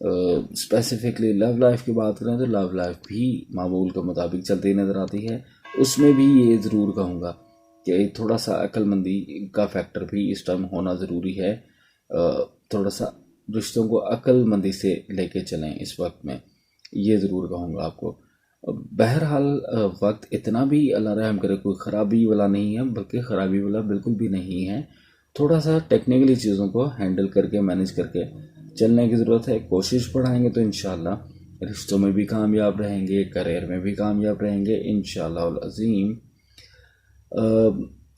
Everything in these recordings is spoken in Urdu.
اسپیسیفکلی لو لائف کی بات کریں تو لو لائف بھی معمول کے مطابق چلتی نظر آتی ہے. اس میں بھی یہ ضرور کہوں گا کہ تھوڑا سا عقل مندی کا فیکٹر بھی اس ٹائم ہونا ضروری ہے. تھوڑا سا رشتوں کو عقل مندی سے لے کے چلیں اس وقت میں، یہ ضرور کہوں گا آپ کو. بہرحال وقت اتنا بھی اللہ رحم کرے کوئی خرابی والا نہیں ہے، بلکہ خرابی والا بالکل بھی نہیں ہے. تھوڑا سا ٹیکنیکلی چیزوں کو ہینڈل کر کے مینیج کر کے چلنے کی ضرورت ہے. کوشش بڑھائیں گے تو انشاءاللہ رشتوں میں بھی کامیاب رہیں گے، کریئر میں بھی کامیاب رہیں گے انشاءاللہ العظیم.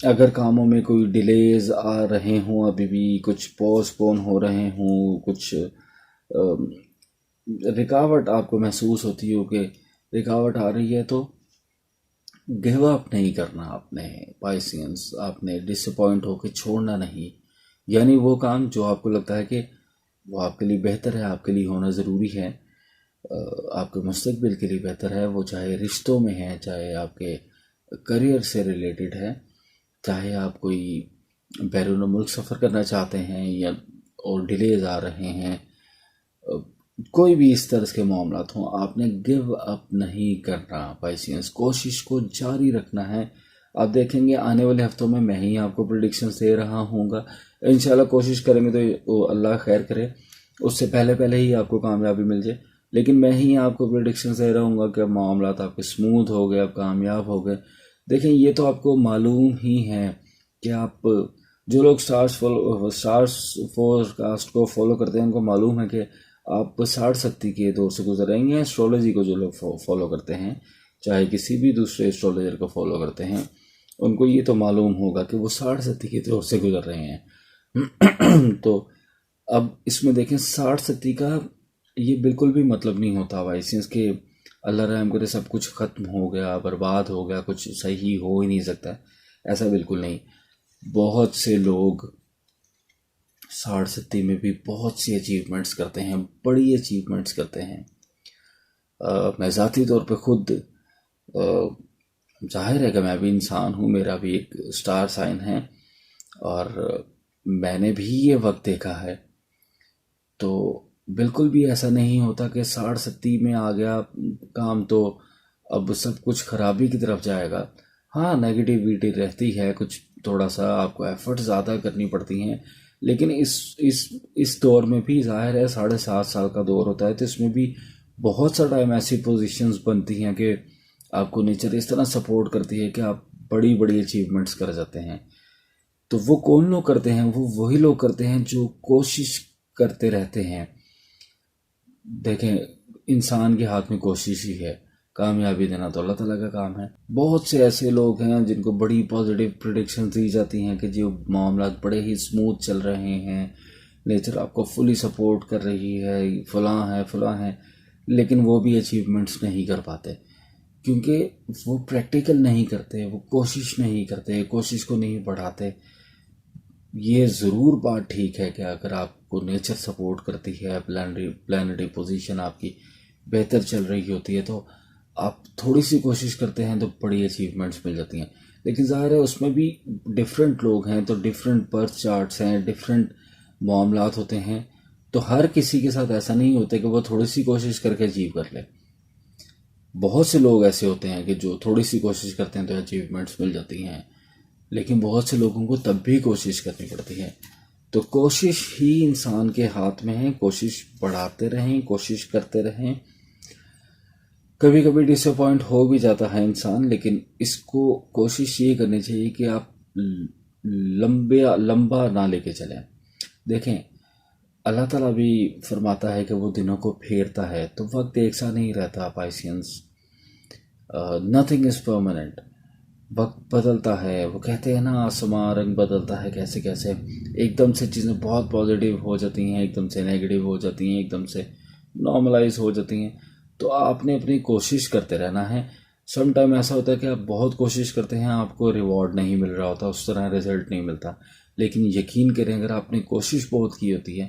اگر کاموں میں کوئی ڈیلیز آ رہے ہوں، ابھی بھی کچھ پوسٹ پون ہو رہے ہوں، کچھ رکاوٹ آپ کو محسوس ہوتی ہو کہ رکاوٹ آ رہی ہے، تو گیو اپ نہیں کرنا. آپ نے پائسینس، آپ نے ڈس اپوائنٹ ہو کے چھوڑنا نہیں. یعنی وہ کام جو آپ کو لگتا ہے کہ وہ آپ کے لیے بہتر ہے، آپ کے لیے ہونا ضروری ہے، آپ کے مستقبل کے لیے بہتر ہے، وہ چاہے رشتوں میں ہے، چاہے آپ کے کریئر سے ریلیٹڈ ہے، چاہے آپ کوئی بیرون ملک سفر کرنا چاہتے ہیں یا اور ڈیلیز آ رہے ہیں، کوئی بھی اس طرح کے معاملات ہوں، آپ نے گیو اپ نہیں کرنا. پائسینس، کوشش کو جاری رکھنا ہے. آپ دیکھیں گے آنے والے ہفتوں میں ہی آپ کو پریڈکشنز دے رہا ہوں گا. انشاءاللہ کوشش کریں گے تو اللہ خیر کرے اس سے پہلے ہی آپ کو کامیابی مل جائے. لیکن میں ہی آپ کو پریڈکشنز دے رہا ہوں گا کہ معاملات آپ کے سموتھ ہو گئے، آپ کامیاب ہو گئے. دیکھیں یہ تو آپ کو معلوم ہی ہے کہ آپ جو لوگ سٹارز فور کاسٹ کو فالو کرتے ہیں ان کو معلوم ہے کہ آپ 60 کے دور سے گزر رہے ہیں. ایسٹرولوجی کو جو لوگ فالو کرتے ہیں، چاہے کسی بھی دوسرے ایسٹرولوجر کو فالو کرتے ہیں، ان کو یہ تو معلوم ہوگا کہ وہ 60 کے دور سے گزر رہے ہیں. تو اب اس میں دیکھیں 60 کا یہ بالکل بھی مطلب نہیں ہوتا بھائی، سنس کہ اللہ رحم کرے سب کچھ ختم ہو گیا، برباد ہو گیا، کچھ صحیح ہو ہی نہیں سکتا. ایسا بالکل نہیں. بہت سے لوگ 60 میں بھی بہت سی اچیومنٹس کرتے ہیں، بڑی اچیومنٹس کرتے ہیں. میں ذاتی طور پہ خود ظاہر ہے کہ میں بھی انسان ہوں، میرا بھی ایک سٹار سائن ہے اور میں نے بھی یہ وقت دیکھا ہے. تو بالکل بھی ایسا نہیں ہوتا کہ 60 میں آ گیا کام تو اب سب کچھ خرابی کی طرف جائے گا. ہاں نیگیٹیویٹی رہتی ہے، کچھ تھوڑا سا آپ کو ایفرٹ زیادہ کرنی پڑتی ہیں، لیکن اس دور میں بھی ظاہر ہے 7.5 سال کا دور ہوتا ہے، تو اس میں بھی بہت سا ٹائم ایسی پوزیشنز بنتی ہیں کہ آپ کو نیچر اس طرح سپورٹ کرتی ہے کہ آپ بڑی بڑی اچیومنٹس کر جاتے ہیں. تو وہ کون لوگ کرتے ہیں؟ وہ وہی لوگ کرتے ہیں جو کوشش کرتے رہتے ہیں. دیکھیں انسان کے ہاتھ میں کوشش ہی ہے، کامیابی دینا تو اللہ تعالیٰ کا کام ہے. بہت سے ایسے لوگ ہیں جن کو بڑی پازیٹیو پریڈکشن دی جاتی ہیں کہ جو معاملات بڑے ہی سموتھ چل رہے ہیں، نیچر آپ کو فلی سپورٹ کر رہی ہے، فلاں ہے، لیکن وہ بھی اچیومنٹس نہیں کر پاتے کیونکہ وہ پریکٹیکل نہیں کرتے، وہ کوشش نہیں کرتے، کوشش کو نہیں بڑھاتے. یہ ضرور بات ٹھیک ہے کہ اگر آپ کو نیچر سپورٹ کرتی ہے، پلانٹری پوزیشن آپ کی بہتر چل رہی ہوتی ہے، تو آپ تھوڑی سی کوشش کرتے ہیں تو بڑی اچیومنٹس مل جاتی ہیں. لیکن ظاہر ہے اس میں بھی ڈیفرنٹ لوگ ہیں، تو ڈیفرنٹ برتھ چارٹس ہیں، ڈیفرنٹ معاملات ہوتے ہیں. تو ہر کسی کے ساتھ ایسا نہیں ہوتا کہ وہ تھوڑی سی کوشش کر کے اچیو کر لے. بہت سے لوگ ایسے ہوتے ہیں کہ جو تھوڑی سی کوشش کرتے ہیں تو اچیومنٹس مل جاتی ہیں، لیکن بہت سے لوگوں کو تب بھی کوشش کرنی پڑتی ہے. تو کوشش ہی انسان کے ہاتھ میں ہے. کوشش بڑھاتے رہیں، کوشش کرتے رہیں. کبھی کبھی ڈس اپوائنٹ ہو بھی جاتا ہے انسان، لیکن اس کو کوشش یہ کرنی چاہیے کہ آپ لمبا نہ لے کے چلیں. دیکھیں اللہ تعالیٰ بھی فرماتا ہے کہ وہ دنوں کو پھیرتا ہے، تو وقت ایک سا نہیں رہتا. پائسینس، نتھنگ از پرماننٹ. وقت بدلتا ہے. وہ کہتے ہیں نا آسمان رنگ بدلتا ہے کیسے کیسے، ایک دم سے چیزیں بہت پازیٹیو ہو جاتی ہیں، ایک دم سے نیگیٹیو ہو جاتی ہیں، ایک دم سے نارملائز ہو جاتی ہیں. تو آپ نے اپنی کوشش کرتے رہنا ہے. سم ٹائم ایسا ہوتا ہے کہ آپ بہت کوشش کرتے ہیں، آپ کو ریوارڈ نہیں مل رہا ہوتا، اس طرح رزلٹ نہیں ملتا، لیکن یقین کریں اگر آپ نے کوشش بہت کی ہوتی ہے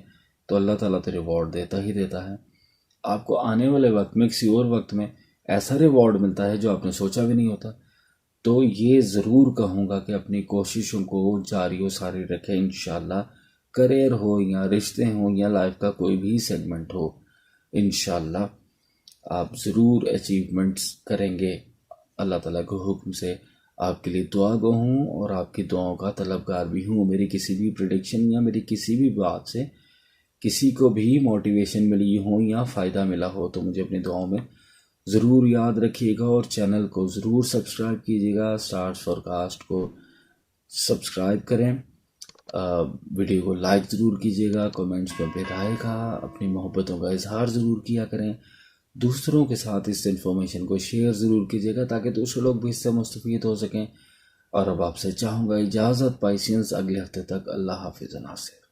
تو اللہ تعالیٰ تو ریوارڈ دیتا ہی دیتا ہے. آپ کو آنے والے وقت میں کسی اور وقت میں ایسا ریوارڈ ملتا ہے جو آپ نے سوچا بھی نہیں ہوتا. تو یہ ضرور کہوں گا کہ اپنی کوششوں کو جاری و ساری رکھیں انشاءاللہ. کریئر ہو یا رشتے ہوں یا لائف کا کوئی بھی سیگمنٹ ہو، انشاءاللہ آپ ضرور اچیومنٹس کریں گے. اللہ تعالیٰ کے حکم سے آپ کے لیے دعا گو ہوں اور آپ کی دعاؤں کا طلبگار بھی ہوں. میری کسی بھی پریڈکشن یا میری کسی بھی بات سے کسی کو بھی موٹیویشن ملی ہو یا فائدہ ملا ہو تو مجھے اپنی دعاؤں میں ضرور یاد رکھیے گا، اور چینل کو ضرور سبسکرائب کیجیے گا. اسٹارز فور کاسٹ کو سبسکرائب کریں، ویڈیو کو لائک ضرور کیجیے گا، کومنٹس میں اپنی رائے کا اپنی محبتوں کا اظہار ضرور کیا کریں. دوسروں کے ساتھ اس انفارمیشن کو شیئر ضرور کیجیے گا تاکہ دوسرے لوگ بھی اس سے مستفید ہو سکیں. اور اب آپ سے چاہوں گا اجازت پائسینس، اگلے ہفتے تک اللہ حافظ ناصر.